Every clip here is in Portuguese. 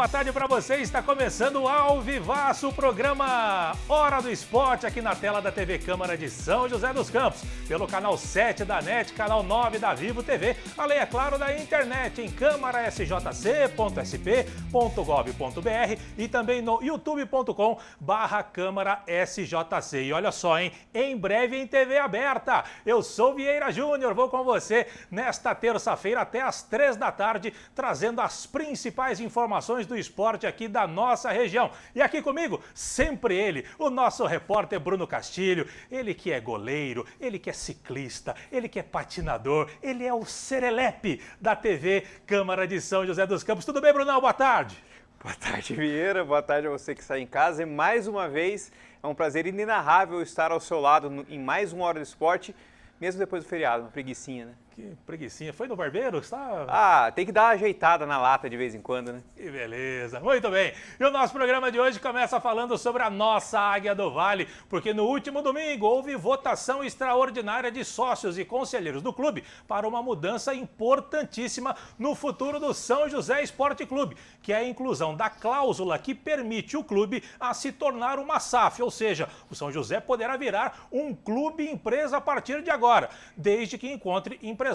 tarde para você. Está começando ao vivaço o programa Hora do Esporte aqui na tela da TV Câmara de São José dos Campos, pelo canal 7 da NET, canal 9 da Vivo TV, além, é claro, da internet em câmarasjc.sp.gov.br e também no youtube.com/câmarasjc. E olha só, hein? Em breve em TV aberta. Eu sou Vieira Júnior, vou com você nesta terça-feira até às 3 da tarde, trazendo as principais informações do esporte aqui da nossa região. E aqui comigo, sempre ele, o nosso repórter Bruno Castilho, ele que é goleiro, ele que é ciclista, ele que é patinador, ele é o serelepe da TV Câmara de São José dos Campos. Tudo bem, Brunão? Boa tarde. Boa tarde, Vieira. Boa tarde a você que está em casa. E mais uma vez, é um prazer inenarrável estar ao seu lado em mais uma Hora do Esporte, mesmo depois do feriado, uma preguicinha, né? Que preguicinha. Foi no barbeiro? Está... Ah, tem que dar uma ajeitada na lata de vez em quando, né? Que beleza. Muito bem. E o nosso programa de hoje começa falando sobre a nossa Águia do Vale, porque no último domingo houve votação extraordinária de sócios e conselheiros do clube para uma mudança importantíssima no futuro do São José Esporte Clube, que é a inclusão da cláusula que permite o clube a se tornar uma SAF, ou seja, o São José poderá virar um clube empresa a partir de agora, desde que encontre empresários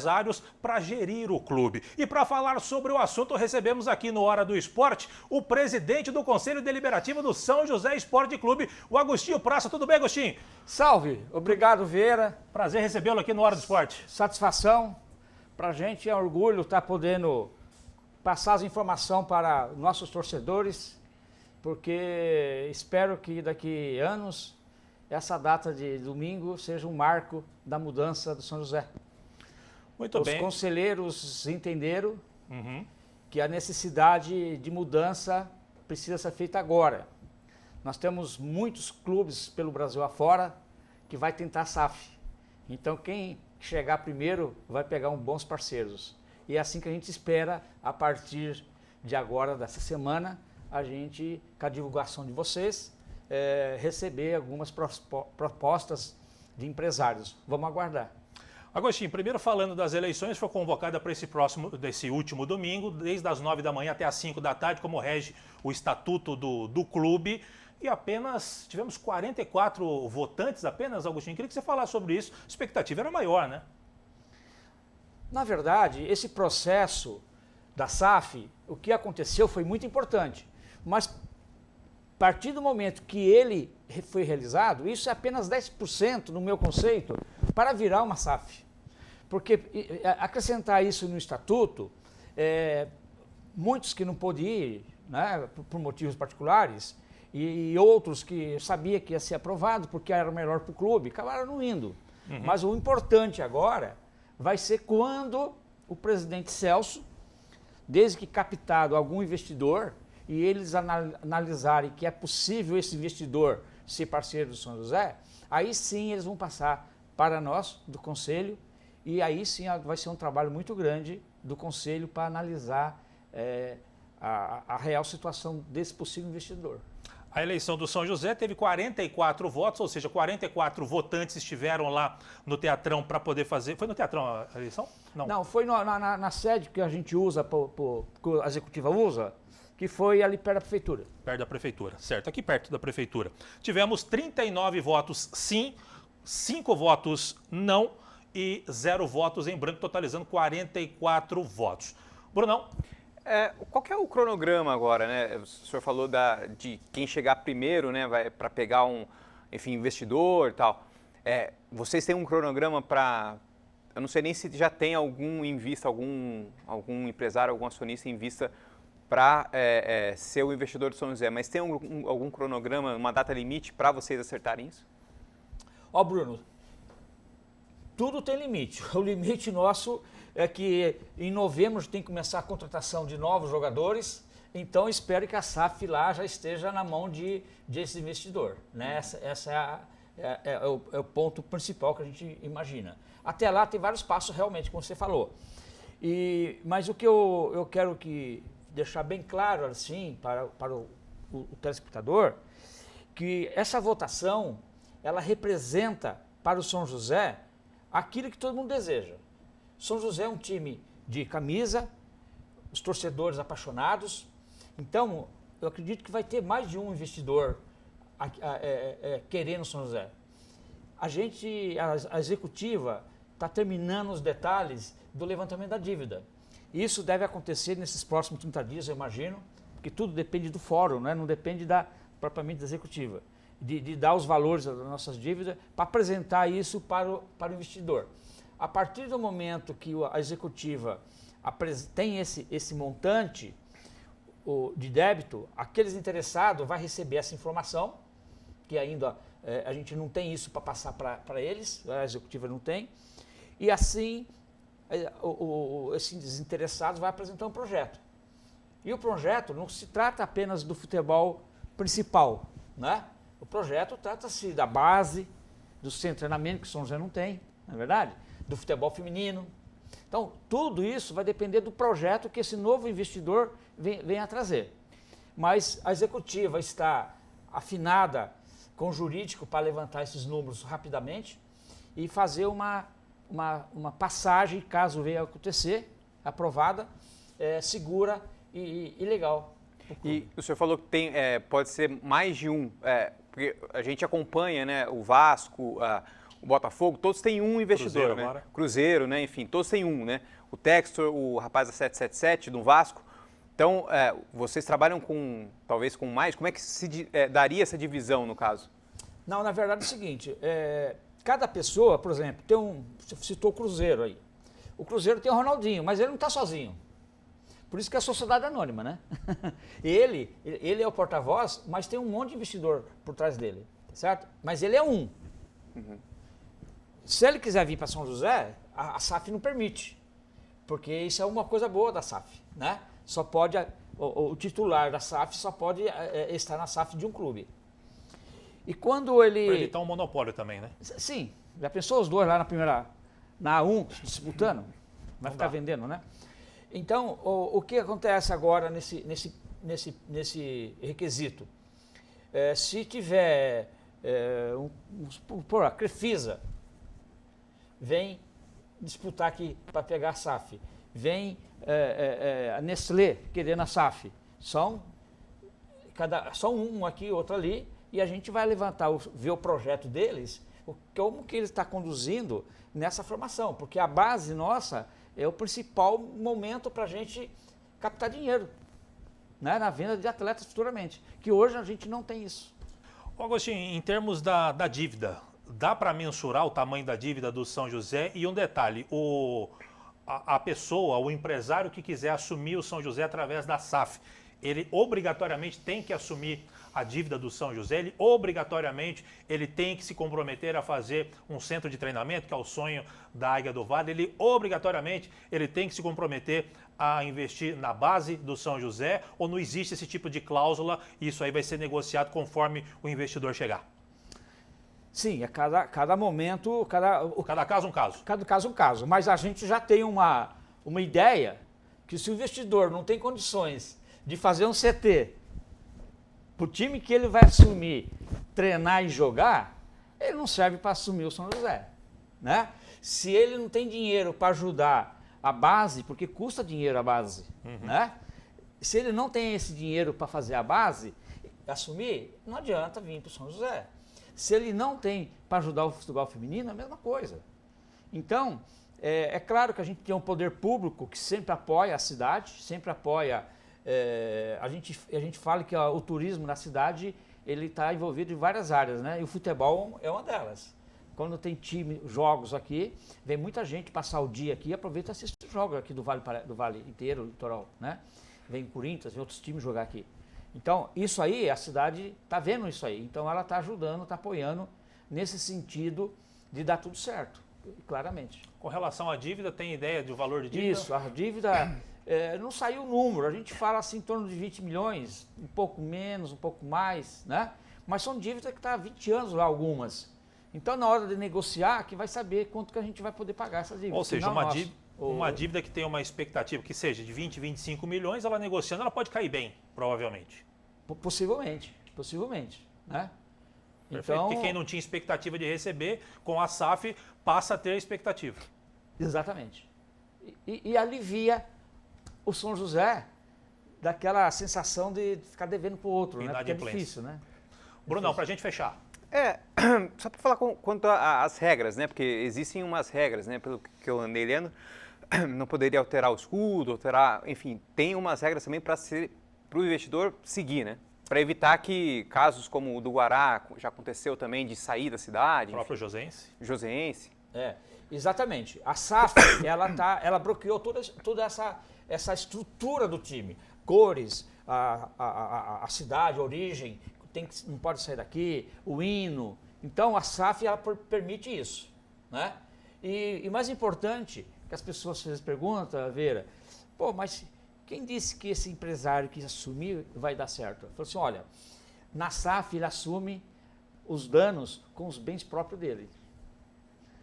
para gerir o clube. E para falar sobre o assunto, recebemos aqui no Hora do Esporte o presidente do Conselho Deliberativo do São José Esporte Clube, o Agostinho Praça. Tudo bem, Agostinho? Salve! Obrigado, Vieira. Prazer recebê-lo aqui no Hora do Esporte. Satisfação. Para a gente é um orgulho estar podendo passar as informações para nossos torcedores, porque espero que daqui a anos essa data de domingo seja um marco da mudança do São José. Muito bem. Os conselheiros entenderam que a necessidade de mudança precisa ser feita agora. Nós temos muitos clubes pelo Brasil afora que vai tentar SAF. Então quem chegar primeiro vai pegar bons parceiros. E é assim que a gente espera, a partir de agora, dessa semana, a gente, com a divulgação de vocês, receber algumas propostas de empresários. Vamos aguardar. Agostinho, primeiro falando das eleições, foi convocada para desse último domingo, desde as 9 da manhã até as 5 da tarde, como rege o estatuto do clube. E apenas tivemos 44 votantes apenas, Agostinho. Queria que você falasse sobre isso. A expectativa era maior, né? Na verdade, esse processo da SAF, o que aconteceu foi muito importante. Mas, a partir do momento que ele foi realizado, isso é apenas 10% no meu conceito para virar uma SAF. Porque acrescentar isso no estatuto, muitos que não podiam ir, né, por motivos particulares, e outros que sabia que ia ser aprovado porque era melhor para o clube, acabaram não indo. Mas o importante agora vai ser quando o presidente Celso, desde que captado algum investidor, e eles analisarem que é possível esse investidor ser parceiro do São José, aí sim eles vão passar para nós, do Conselho, e aí sim vai ser um trabalho muito grande do Conselho para analisar a real situação desse possível investidor. A eleição do São José teve 44 votos, ou seja, 44 votantes estiveram lá no Teatrão para poder fazer... Foi no Teatrão a eleição? Não, foi na sede que a gente usa, que a Executiva usa, que foi ali perto da Prefeitura. Perto da Prefeitura, certo. Aqui perto da Prefeitura. Tivemos 39 votos sim, 5 votos não e 0 votos em branco, totalizando 44 votos. Brunão? Qual que é o cronograma agora, né? O senhor falou de quem chegar primeiro, né, para pegar investidor e tal. Vocês têm um cronograma para... Eu não sei nem se já tem algum em vista, algum empresário, algum acionista em vista para ser o investidor do São José, mas tem algum cronograma, uma data limite para vocês acertarem isso? Bruno, tudo tem limite. O limite nosso é que em novembro tem que começar a contratação de novos jogadores, então espero que a SAF lá já esteja na mão desse investidor. Né? Essa é o ponto principal que a gente imagina. Até lá tem vários passos realmente, como você falou. Mas o que eu quero deixar bem claro assim para o telespectador, que essa votação ela representa para o São José aquilo que todo mundo deseja. São José é um time de camisa, os torcedores apaixonados, Então, eu acredito que vai ter mais de um investidor querendo São José. A executiva está terminando os detalhes do levantamento da dívida. Isso deve acontecer nesses próximos 30 dias, eu imagino, porque tudo depende do fórum, né? Não depende propriamente da executiva. De dar os valores das nossas dívidas para apresentar isso para o investidor. A partir do momento que a executiva tem esse montante de débito, aqueles interessados vão receber essa informação, que ainda a gente não tem isso para passar para eles, a executiva não tem, e assim esses interessados vão apresentar um projeto. E o projeto não se trata apenas do futebol principal, né? O projeto trata-se da base, do centro de treinamento, que São José não tem, não é verdade? Do futebol feminino. Então, tudo isso vai depender do projeto que esse novo investidor venha a trazer. Mas a executiva está afinada com o jurídico para levantar esses números rapidamente e fazer uma passagem, caso venha a acontecer, aprovada, segura e legal. E o senhor falou que pode ser mais de um, porque a gente acompanha, né, o Vasco, o Botafogo, todos têm um investidor, Cruzeiro, né? agora. Cruzeiro, né? Enfim, todos têm um, né? O Textor, o rapaz da 777 do Vasco. Então, vocês trabalham talvez com mais? Como é que se daria essa divisão, no caso? Não, na verdade é o seguinte, cada pessoa, por exemplo, você citou o Cruzeiro aí. O Cruzeiro tem o Ronaldinho, mas ele não está sozinho. Por isso que é a sociedade anônima, né? Ele é o porta-voz, mas tem um monte de investidor por trás dele, certo? Mas ele é um. Uhum. Se ele quiser vir para São José, a SAF não permite, porque isso é uma coisa boa da SAF, né? Só pode, o titular da SAF só pode estar na SAF de um clube. E quando ele... Para evitar um monopólio também, né? Sim, já pensou os dois lá na A1 disputando? Vai ficar vendendo, né? Então, o que acontece agora nesse requisito? Se tiver, a Crefisa vem disputar aqui para pegar a SAF, vem a Nestlé querendo a SAF, só um aqui, outro ali, e a gente vai ver o projeto deles, como que ele está conduzindo nessa formação, porque a base nossa é o principal momento para a gente captar dinheiro, né, na venda de atletas futuramente, que hoje a gente não tem isso. Ô Agostinho, em termos da dívida, dá para mensurar o tamanho da dívida do São José? E um detalhe, a pessoa, o empresário que quiser assumir o São José através da SAF, ele obrigatoriamente tem que assumir a dívida do São José, ele tem que se comprometer a fazer um centro de treinamento, que é o sonho da Águia do Vale, ele tem que se comprometer a investir na base do São José, ou não existe esse tipo de cláusula e isso aí vai ser negociado conforme o investidor chegar? Sim, cada momento, cada caso um caso. Cada caso um caso, mas a gente já tem uma ideia que se o investidor não tem condições de fazer um CT para o time que ele vai assumir, treinar e jogar, ele não serve para assumir o São José, né? Se ele não tem dinheiro para ajudar a base, porque custa dinheiro a base, né? Se ele não tem esse dinheiro para fazer a base, assumir, não adianta vir para o São José. Se ele não tem para ajudar o futebol feminino, é a mesma coisa. Então, é claro que a gente tem um poder público que sempre apoia a cidade, sempre apoia... a gente fala que o turismo na cidade ele está envolvido em várias áreas, né? E o futebol é uma delas. Quando tem jogos aqui, vem muita gente passar o dia aqui e aproveita e assiste os jogos aqui do Vale inteiro, litoral, né? Vem Corinthians, vem outros times jogar aqui. Então, isso aí, a cidade está vendo isso aí. Então, ela está ajudando, está apoiando nesse sentido de dar tudo certo, claramente. Com relação à dívida, tem ideia do valor de dívida? Isso, a dívida... não saiu o número, a gente fala assim em torno de 20 milhões, um pouco menos, um pouco mais, né? Mas são dívidas que estão há 20 anos lá, algumas. Então, na hora de negociar, que vai saber quanto que a gente vai poder pagar essas dívidas. Ou seja, uma dívida que tem uma expectativa que seja de 20, 25 milhões, ela negociando, ela pode cair bem, provavelmente. Possivelmente, né? Perfeito, então, porque quem não tinha expectativa de receber, com a SAF, passa a ter expectativa. Exatamente. E alivia o São José daquela sensação de ficar devendo para o outro, né? Porque é Inadimplência. difícil, né? Brunão, para a gente fechar. Só para falar quanto às regras, né? Porque existem umas regras, né? Pelo que eu andei lendo, não poderia alterar o escudo, enfim, tem umas regras também para o investidor seguir, né? Para evitar que casos como o do Guará, já aconteceu também, de sair da cidade. O próprio Joseense. Exatamente. A SAF, ela bloqueou toda essa estrutura do time. Cores, a cidade, a origem, não pode sair daqui, o hino. Então, a SAF, ela permite isso, né? E mais importante, que as pessoas às vezes perguntam, Vera, mas quem disse que esse empresário que assumir vai dar certo? Falou assim, olha, na SAF ele assume os danos com os bens próprios dele.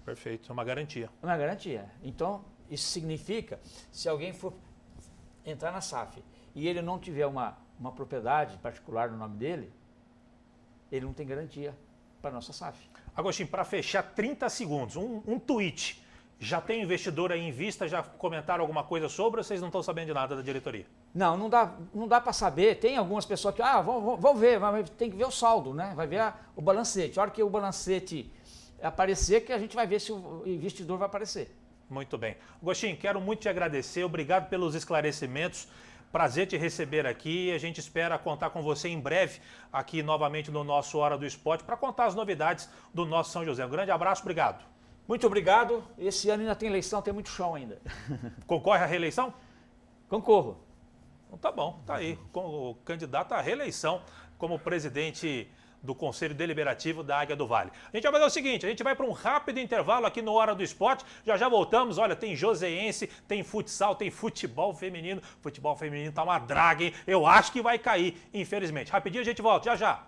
Perfeito, é uma garantia. É uma garantia. Então, isso significa, se alguém for entrar na SAF e ele não tiver uma propriedade particular no nome dele, ele não tem garantia para a nossa SAF. Agostinho, para fechar, 30 segundos, um tweet. Já tem investidor aí em vista? Já comentaram alguma coisa sobre ou vocês não estão sabendo de nada da diretoria? Não dá para saber. Tem algumas pessoas que, vão ver, mas tem que ver o saldo, né? Vai ver o balancete. A hora que o balancete aparecer, que a gente vai ver se o investidor vai aparecer. Muito bem. Agostinho, quero muito te agradecer. Obrigado pelos esclarecimentos. Prazer te receber aqui. A gente espera contar com você em breve aqui novamente no nosso Hora do Esporte para contar as novidades do nosso São José. Um grande abraço, obrigado. Muito obrigado. Esse ano ainda tem eleição, tem muito chão ainda. Concorre à reeleição? Concorro. Então tá bom, tá aí. O candidato à reeleição como presidente do Conselho Deliberativo da Águia do Vale. A gente vai fazer o seguinte, a gente vai para um rápido intervalo aqui no Hora do Esporte, já voltamos, olha, tem joseense, tem futsal, tem futebol feminino tá uma draga, hein? Eu acho que vai cair, infelizmente. Rapidinho a gente volta, já.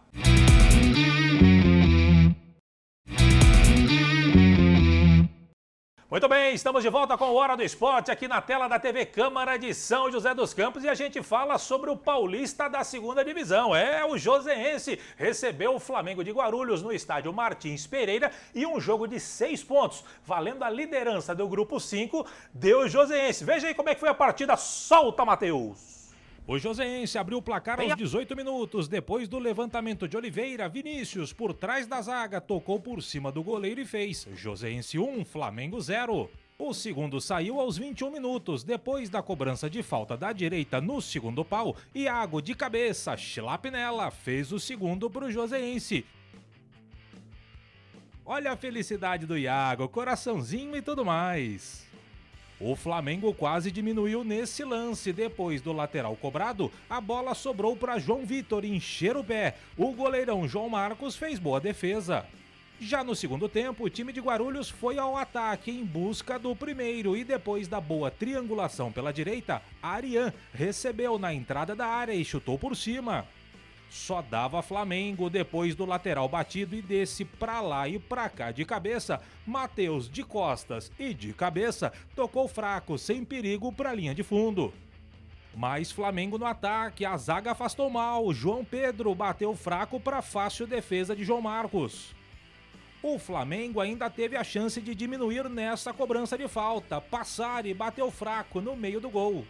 Muito bem, estamos de volta com o Hora do Esporte aqui na tela da TV Câmara de São José dos Campos e a gente fala sobre o paulista da segunda divisão. O joseense recebeu o Flamengo de Guarulhos no estádio Martins Pereira e um jogo de 6 pontos, valendo a liderança do grupo 5, deu o joseense. Veja aí como é que foi a partida, solta, Matheus! O joseense abriu o placar aos 18 minutos, depois do levantamento de Oliveira, Vinícius, por trás da zaga, tocou por cima do goleiro e fez. Joseense 1, Flamengo 0. O segundo saiu aos 21 minutos, depois da cobrança de falta da direita no segundo pau, Iago de cabeça, Schlapnella, fez o segundo para o joseense. Olha a felicidade do Iago, coraçãozinho e tudo mais. O Flamengo quase diminuiu nesse lance. Depois do lateral cobrado, a bola sobrou para João Vitor encher o pé. O goleirão João Marcos fez boa defesa. Já no segundo tempo, o time de Guarulhos foi ao ataque em busca do primeiro e depois da boa triangulação pela direita, Arian recebeu na entrada da área e chutou por cima. Só dava Flamengo depois do lateral batido e desse pra lá e pra cá de cabeça, Matheus de costas e de cabeça tocou fraco, sem perigo pra linha de fundo. Mais Flamengo no ataque, a zaga afastou mal, João Pedro bateu fraco pra fácil defesa de João Marcos. O Flamengo ainda teve a chance de diminuir nessa cobrança de falta, Passari bateu fraco no meio do gol.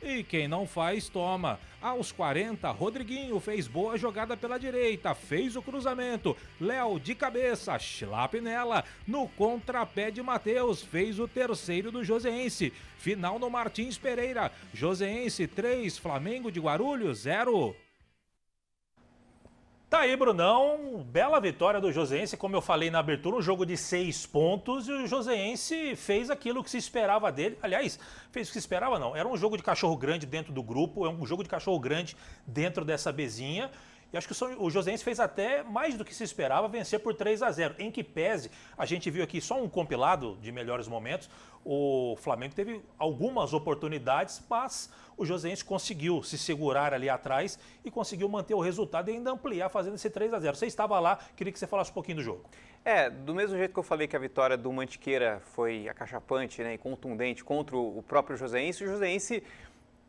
E quem não faz, toma. Aos 40, Rodriguinho fez boa jogada pela direita, fez o cruzamento. Léo de cabeça, Schlapnella, no contrapé de Matheus, fez o terceiro do joseense. Final no Martins Pereira, joseense 3, Flamengo de Guarulhos 0. Tá aí, Brunão, bela vitória do joseense, como eu falei na abertura, um jogo de 6 pontos e o joseense fez aquilo que se esperava dele. Aliás, fez o que se esperava não, era um jogo de cachorro grande dentro do grupo, é um jogo de cachorro grande dentro dessa bezinha. E acho que o joseense fez até mais do que se esperava, vencer por 3-0. Em que pese, a gente viu aqui só um compilado de melhores momentos, o Flamengo teve algumas oportunidades, mas o joseense conseguiu se segurar ali atrás e conseguiu manter o resultado e ainda ampliar fazendo esse 3-0. Você estava lá, queria que você falasse um pouquinho do jogo. Do mesmo jeito que eu falei que a vitória do Mantiqueira foi acachapante, né, e contundente contra o próprio joseense, o joseense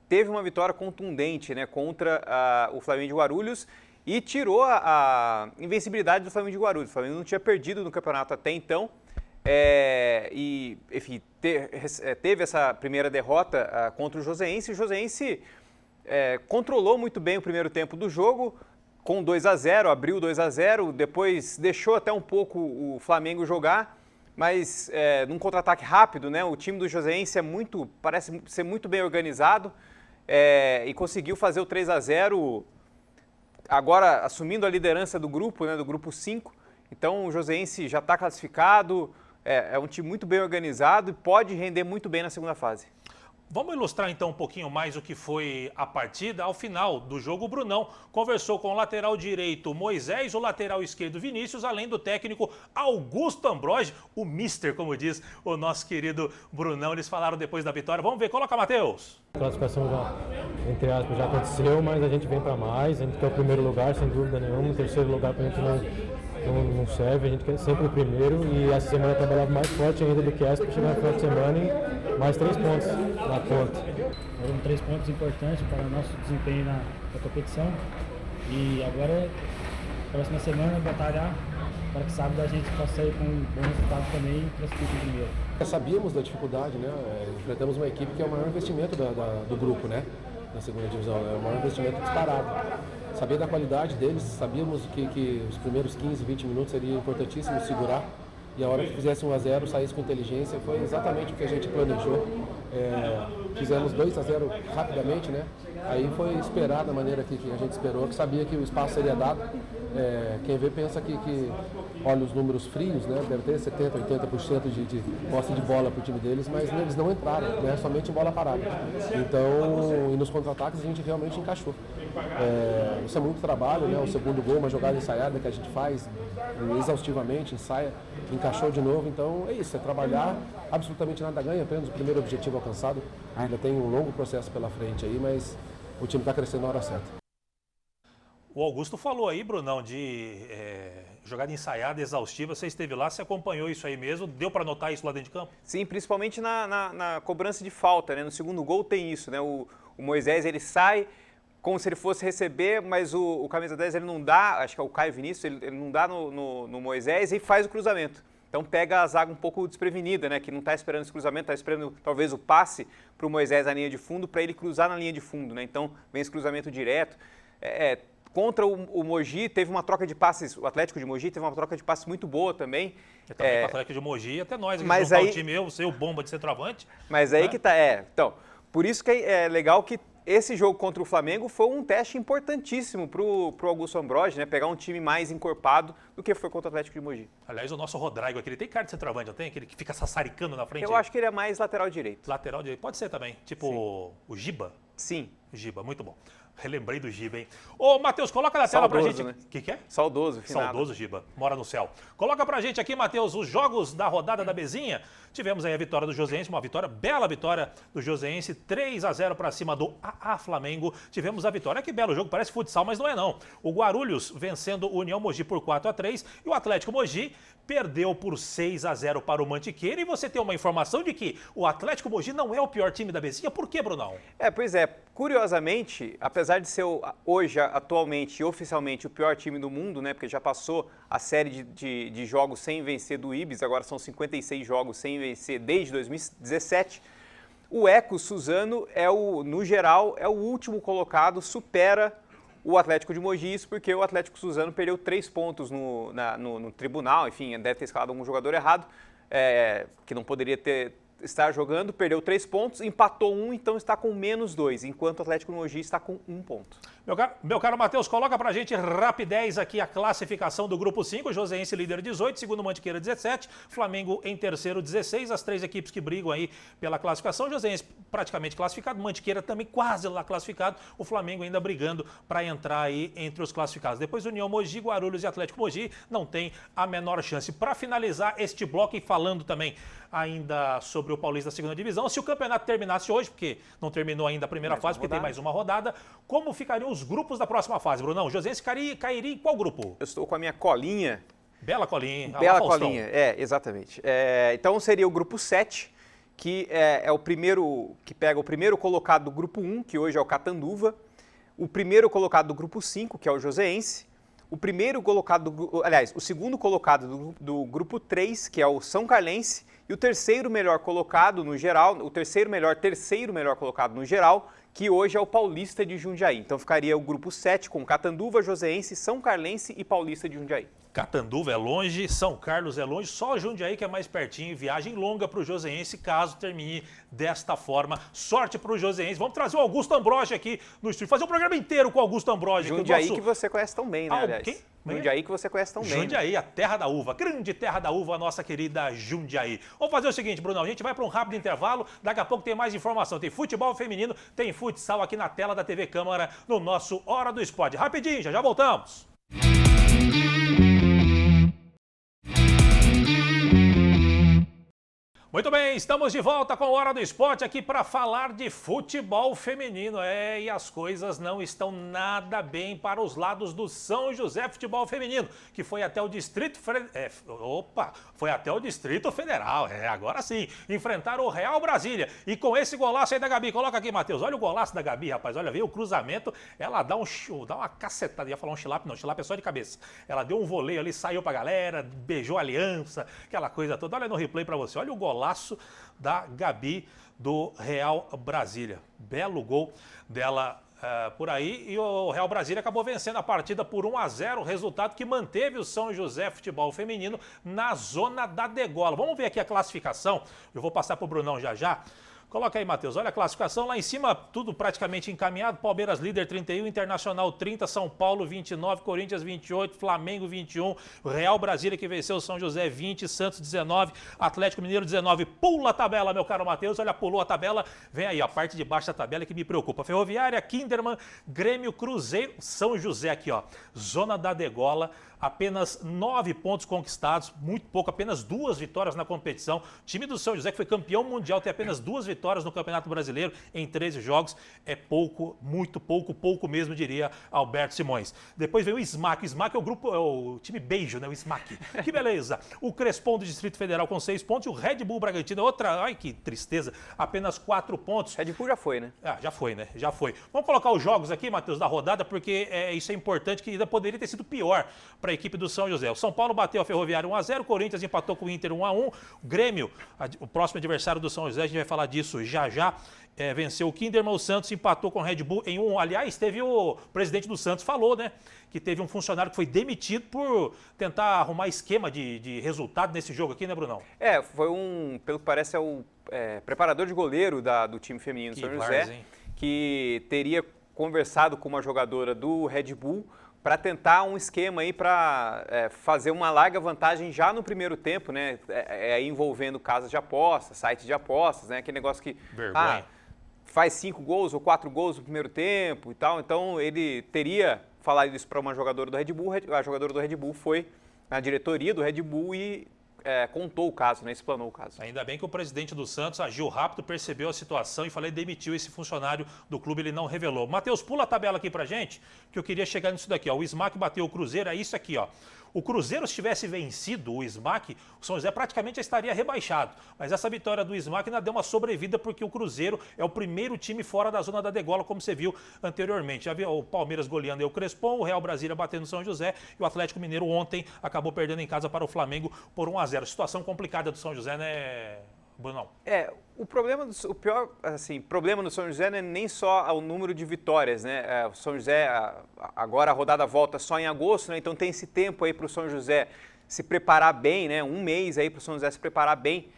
teve uma vitória contundente, né, contra o Flamengo de Guarulhos e tirou a invencibilidade do Flamengo de Guarulhos. O Flamengo não tinha perdido no campeonato até então. E, enfim, teve essa primeira derrota contra o joseense. O joseense controlou muito bem o primeiro tempo do jogo, com 2-0, abriu 2-0, depois deixou até um pouco o Flamengo jogar, mas num contra-ataque rápido, né? O time do Joseense parece ser muito bem organizado e conseguiu fazer o 3-0, agora assumindo a liderança do grupo, né? Do grupo 5. Então o Joseense já está classificado, é um time muito bem organizado e pode render muito bem na segunda fase. Vamos ilustrar então um pouquinho mais o que foi a partida. Ao final do jogo, o Brunão conversou com o lateral direito Moisés, o lateral esquerdo Vinícius, além do técnico Augusto Ambrogi, o mister, como diz o nosso querido Brunão. Eles falaram depois da vitória. Vamos ver, coloca, Matheus. A classificação já, entre aspas, já aconteceu, mas a gente vem para mais. A gente quer o primeiro lugar, sem dúvida nenhuma. O terceiro lugar para a gente não serve, a gente quer sempre o primeiro. E essa semana trabalhava mais forte ainda do que essa para chegar no final de semana e mais 3 pontos na conta. Foram 3 pontos importantes para o nosso desempenho na competição. E agora, próxima semana, batalhar para que sábado a gente possa sair com um bom resultado também e classificar primeiro. Sabíamos da dificuldade, né? Enfrentamos uma equipe que é o maior investimento do grupo, né? Na segunda divisão, é o maior investimento disparado. Sabia da qualidade deles, sabíamos que os primeiros 15, 20 minutos seria importantíssimo segurar. E a hora que fizesse 1-0, saísse com inteligência, foi exatamente o que a gente planejou. Fizemos 2-0 rapidamente, né? Aí foi esperar da maneira que a gente esperou, que sabia que o espaço seria dado. Quem vê pensa que olha os números frios, né? Deve ter 70%, 80% de posse de bola para o time deles, mas eles não entraram, né? Somente em bola parada. Então, e nos contra-ataques a gente realmente encaixou. Isso é muito trabalho, né? O segundo gol, uma jogada ensaiada que a gente faz exaustivamente, ensaia, encaixou de novo. Então é isso, é trabalhar, absolutamente nada ganha, apenas o primeiro objetivo alcançado. Ainda tem um longo processo pela frente aí, mas o time está crescendo na hora certa. O Augusto falou aí, Brunão, de jogada ensaiada, exaustiva. Você esteve lá, você acompanhou isso aí mesmo? Deu para notar isso lá dentro de campo? Sim, principalmente na cobrança de falta, né? No segundo gol tem isso, né? O Moisés, ele sai como se ele fosse receber, mas o camisa 10 ele não dá, acho que é o Caio Vinícius, ele não dá no Moisés e faz o cruzamento. Então pega a zaga um pouco desprevenida, né? Que não está esperando esse cruzamento, está esperando talvez o passe para o Moisés na linha de fundo, para ele cruzar na linha de fundo, né? Então vem esse cruzamento direto. Contra o Mogi, teve uma troca de passes, o Atlético de Mogi teve uma troca de passes muito boa também. Também o Atlético de Mogi, até nós aqui mas no aí, time, eu sei o bomba de centroavante. Mas aí que tá, então, por isso que é legal que esse jogo contra o Flamengo foi um teste importantíssimo pro Augusto Ambrogi, né? Pegar um time mais encorpado do que foi contra o Atlético de Mogi. Aliás, o nosso Rodrigo aqui, ele tem cara de centroavante, não tem? Aquele que fica sassaricando na frente? Eu acho que ele é mais lateral direito. Lateral direito, pode ser também. Tipo o Giba? Sim. O Giba, muito bom. Relembrei do Giba, hein? Ô, Matheus, coloca na tela pra gente. Né? O que é? Saudoso, finado. Saudoso Giba, mora no céu. Coloca pra gente aqui, Matheus, os jogos da rodada da Bezinha. Tivemos aí a vitória do Joseense, uma vitória, bela vitória do Joseense, 3-0 pra cima do AA Flamengo. Tivemos a vitória, que belo jogo, parece futsal, mas não é não. O Guarulhos vencendo o União Mogi por 4-3 e o Atlético Mogi perdeu por 6-0 para o Mantiqueira. E você tem uma informação de que o Atlético Mogi não é o pior time da Bezinha. Por quê, Brunão? Pois é. Curiosamente, apesar de ser hoje, atualmente e oficialmente o pior time do mundo, né? Porque já passou a série de jogos sem vencer do Ibis, agora são 56 jogos sem vencer desde 2017. O Eco Suzano no geral, é o último colocado, supera o Atlético de Mogi, isso porque o Atlético Suzano perdeu 3 pontos no tribunal, enfim, deve ter escalado algum jogador errado, que não poderia estar jogando, perdeu 3 pontos, empatou 1, então está com -2, enquanto o Atlético de Mogi está com 1 ponto. Meu caro Matheus, coloca pra gente rapidez aqui a classificação do grupo 5, Joseense líder 18, segundo Mantiqueira 17, Flamengo em terceiro 16, as 3 equipes que brigam aí pela classificação, Joseense praticamente classificado, Mantiqueira também quase lá classificado, o Flamengo ainda brigando para entrar aí entre os classificados. Depois União Mogi, Guarulhos e Atlético Mogi não tem a menor chance. Para finalizar este bloco e falando também ainda sobre o Paulista da segunda divisão, se o campeonato terminasse hoje, porque não terminou ainda a primeira fase, porque tem mais uma rodada, como ficariam os grupos da próxima fase, Brunão? Joseense cairia em qual grupo? Eu estou com a minha colinha. Bela colinha, hein? Bela colinha, exatamente. Então seria o grupo 7, que é o primeiro, que pega o primeiro colocado do grupo 1, que hoje é o Catanduva, o primeiro colocado do grupo 5, que é o Joseense, o segundo colocado do grupo 3, que é o São Carlense, e o terceiro melhor colocado no geral, o terceiro melhor colocado no geral, que hoje é o Paulista de Jundiaí. Então ficaria o grupo 7 com Catanduva, Joseense, São Carlense e Paulista de Jundiaí. Catanduva é longe, São Carlos é longe, só Jundiaí que é mais pertinho, viagem longa para o Joseense, caso termine desta forma. Sorte para o Joseense. Vamos trazer o Augusto Ambrogi aqui no estúdio, fazer um programa inteiro com o Augusto Ambrogi. Jundiaí que você conhece tão bem, né, aliás? Quem? Jundiaí que você conhece tão bem. Jundiaí, a terra da uva, grande terra da uva, a nossa querida Jundiaí. Vamos fazer o seguinte, Brunão, a gente vai para um rápido intervalo, daqui a pouco tem mais informação, tem futebol feminino, tem futsal aqui na tela da TV Câmara, no nosso Hora do Esporte. Rapidinho, já voltamos. Muito bem, estamos de volta com a Hora do Esporte aqui para falar de futebol feminino. E as coisas não estão nada bem para os lados do São José Futebol Feminino, que foi até o Distrito Federal, agora sim, enfrentar o Real Brasília. E com esse golaço aí da Gabi, coloca aqui, Matheus, olha o golaço da Gabi, rapaz, olha, veio o cruzamento, ela dá uma cacetada, ia falar um chilape, não, chilape é só de cabeça. Ela deu um voleio ali, saiu pra galera, beijou a aliança, aquela coisa toda. Olha no replay para você, olha o golaço da Gabi do Real Brasília. Belo gol dela por aí, e o Real Brasília acabou vencendo a partida por 1-0, resultado que manteve o São José Futebol Feminino na zona da degola. Vamos ver aqui a classificação, eu vou passar para o Brunão já. Coloca aí, Matheus. Olha a classificação. Lá em cima, tudo praticamente encaminhado. Palmeiras líder 31, Internacional 30, São Paulo 29, Corinthians 28, Flamengo 21, Real Brasília que venceu São José 20, Santos 19, Atlético Mineiro 19. Pula a tabela, meu caro Matheus. Olha, pulou a tabela. Vem aí, a parte de baixo da tabela que me preocupa. Ferroviária, Kinderman, Grêmio, Cruzeiro, São José aqui, ó. Zona da degola. Apenas 9 pontos conquistados, muito pouco, apenas 2 vitórias na competição. O time do São José, que foi campeão mundial, tem apenas 2 vitórias no Campeonato Brasileiro em 13 jogos. É pouco, muito pouco, pouco mesmo, diria Alberto Simões. Depois veio o SMAC. O SMAC é o time beijo, né? O SMAC. Que beleza. O Crespon do Distrito Federal com 6 pontos e o Red Bull Bragantino, outra, ai que tristeza, apenas 4 pontos. Red Bull já foi, né? Já foi, né? Já foi. Vamos colocar os jogos aqui, Matheus, da rodada, porque isso é importante, que ainda poderia ter sido pior para a equipe do São José. O São Paulo bateu a Ferroviária 1-0, o Corinthians empatou com o Inter 1-1, o Grêmio, o próximo adversário do São José, a gente vai falar disso já, venceu o Kinderman, o Santos empatou com o Red Bull em 1. Aliás, teve o presidente do Santos falou, né, que teve um funcionário que foi demitido por tentar arrumar esquema de resultado nesse jogo aqui, né, Brunão? Foi pelo que parece, o preparador de goleiro do time feminino do São José, que teria conversado com uma jogadora do Red Bull para tentar um esquema aí para fazer uma larga vantagem já no primeiro tempo, né? Envolvendo casas de apostas, sites de apostas, né? Aquele negócio que faz 5 gols ou 4 gols no primeiro tempo e tal. Então ele teria falado isso para uma jogadora do Red Bull. A jogadora do Red Bull foi na diretoria do Red Bull e contou o caso, né? Explanou o caso. Ainda bem que o presidente do Santos agiu rápido, percebeu a situação e demitiu esse funcionário do clube, ele não revelou. Matheus, pula a tabela aqui pra gente, que eu queria chegar nisso daqui, ó. O SMAC bateu o Cruzeiro, é isso aqui, ó. O Cruzeiro, se tivesse vencido o SMAC, o São José praticamente já estaria rebaixado. Mas essa vitória do SMAC ainda deu uma sobrevida, porque o Cruzeiro é o primeiro time fora da zona da degola, como você viu anteriormente. Já viu o Palmeiras goleando o Crespon, o Real Brasília batendo o São José e o Atlético Mineiro ontem acabou perdendo em casa para o Flamengo por 1-0. Situação complicada do São José, né, Brunão? O pior problema do São José não é nem só o número de vitórias, né? O São José, agora a rodada volta só em agosto, né? Então tem esse tempo aí para o São José se preparar bem, né? Um mês aí para o São José se preparar bem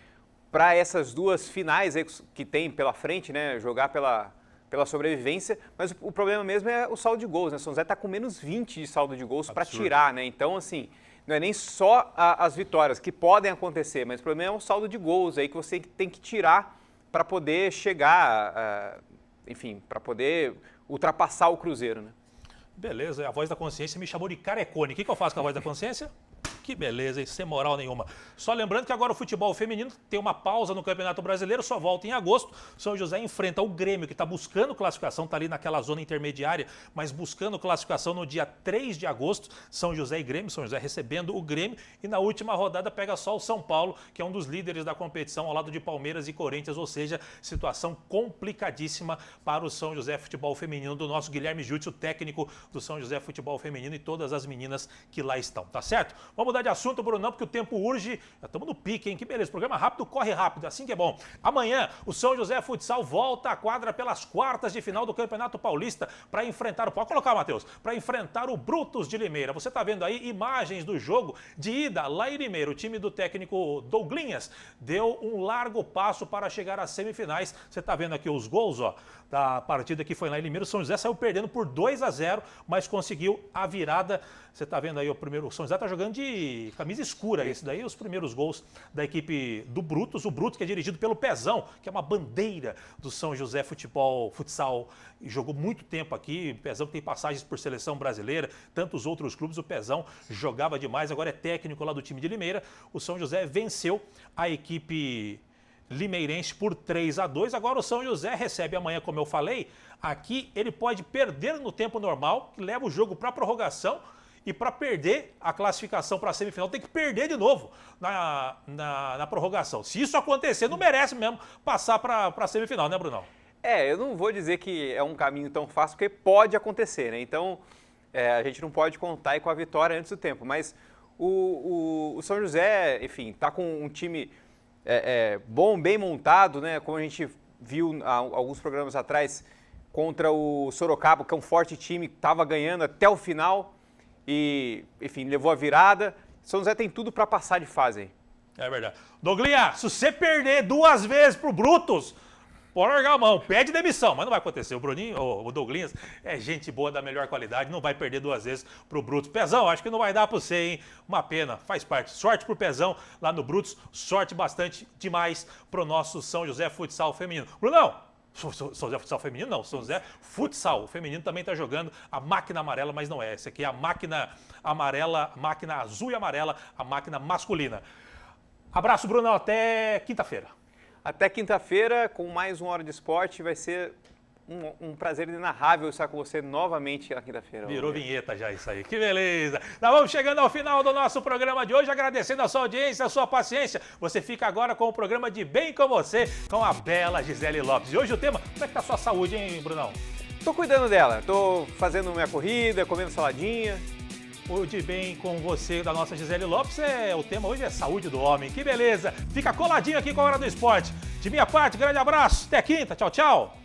para essas duas finais aí que tem pela frente, né? Jogar pela sobrevivência, mas o problema mesmo é o saldo de gols, né? O São José está com menos 20 de saldo de gols para tirar, né? Então, assim, não é nem só as vitórias que podem acontecer, mas o problema é o saldo de gols aí que você tem que tirar para poder chegar, para poder ultrapassar o Cruzeiro, né? Beleza, a voz da consciência me chamou de carecone. O que eu faço com a voz da consciência? Que beleza, hein? Sem moral nenhuma. Só lembrando que agora o futebol feminino tem uma pausa no Campeonato Brasileiro, só volta em agosto. São José enfrenta o Grêmio, que está buscando classificação, está ali naquela zona intermediária, mas buscando classificação no dia 3 de agosto. São José e Grêmio, São José recebendo o Grêmio. E na última rodada pega só o São Paulo, que é um dos líderes da competição, ao lado de Palmeiras e Corinthians. Ou seja, situação complicadíssima para o São José Futebol Feminino, do nosso Guilherme Jutz, o técnico do São José Futebol Feminino, e todas as meninas que lá estão, tá certo? Vamos mudar de assunto, Brunão, porque o tempo urge. Já estamos no pique, hein? Que beleza. Programa rápido, corre rápido. Assim que é bom. Amanhã, o São José Futsal volta à quadra pelas quartas de final do Campeonato Paulista para enfrentar o... Pode colocar, Matheus. Para enfrentar o Brutus de Limeira. Você está vendo aí imagens do jogo de ida lá em Limeira. O time do técnico Douglinhas deu um largo passo para chegar às semifinais. Você está vendo aqui os gols, ó, da partida que foi lá em Limeira. O São José saiu perdendo por 2-0, mas conseguiu a virada. Você está vendo aí o primeiro... O São José está jogando de camisa escura. Esse daí, os primeiros gols da equipe do Brutus. O Brutus que é dirigido pelo Pezão, que é uma bandeira do São José Futsal. E jogou muito tempo aqui. O Pezão tem passagens por seleção brasileira, tantos outros clubes. O Pezão jogava demais, agora é técnico lá do time de Limeira. O São José venceu a equipe limeirense por 3-2. Agora o São José recebe amanhã, como eu falei, aqui ele pode perder no tempo normal, que leva o jogo para a prorrogação, e para perder a classificação para a semifinal tem que perder de novo na prorrogação. Se isso acontecer, não merece mesmo passar para a semifinal, né, Brunão? Eu não vou dizer que é um caminho tão fácil, porque pode acontecer, né? Então, a gente não pode contar aí com a vitória antes do tempo, mas o São José, enfim, está com um time bom, bem montado, né? Como a gente viu há alguns programas atrás contra o Sorocaba, que é um forte time, estava ganhando até o final e, enfim, levou a virada. São José tem tudo para passar de fase aí. É verdade. Douglinha, se você perder 2 vezes pro Brutus, pode largar a mão, pede demissão, mas não vai acontecer. O Bruninho, o Douglinhas, é gente boa da melhor qualidade, não vai perder 2 vezes pro Brutus. Pezão, acho que não vai dar pra você, hein? Uma pena, faz parte. Sorte pro Pezão lá no Brutus, sorte bastante demais pro nosso São José Futsal Feminino. Brunão, São José Futsal Feminino não, São José Futsal. O feminino também está jogando a máquina amarela, mas não é. Essa aqui é a máquina amarela, máquina azul e amarela, a máquina masculina. Abraço, Brunão, até quinta-feira. Até quinta-feira, com mais uma hora de esporte, vai ser um prazer inenarrável estar com você novamente na quinta-feira. Virou vinheta já isso aí, que beleza. Nós vamos chegando ao final do nosso programa de hoje, agradecendo a sua audiência, a sua paciência. Você fica agora com o programa de Bem Com Você, com a bela Gisele Lopes. E hoje o tema, como é que tá a sua saúde, hein, Brunão? Tô cuidando dela, tô fazendo minha corrida, comendo saladinha. O de Bem Com Você da nossa Gisele Lopes, o tema hoje é saúde do homem. Que beleza. Fica coladinho aqui com a Hora do Esporte. De minha parte, grande abraço. Até quinta. Tchau, tchau.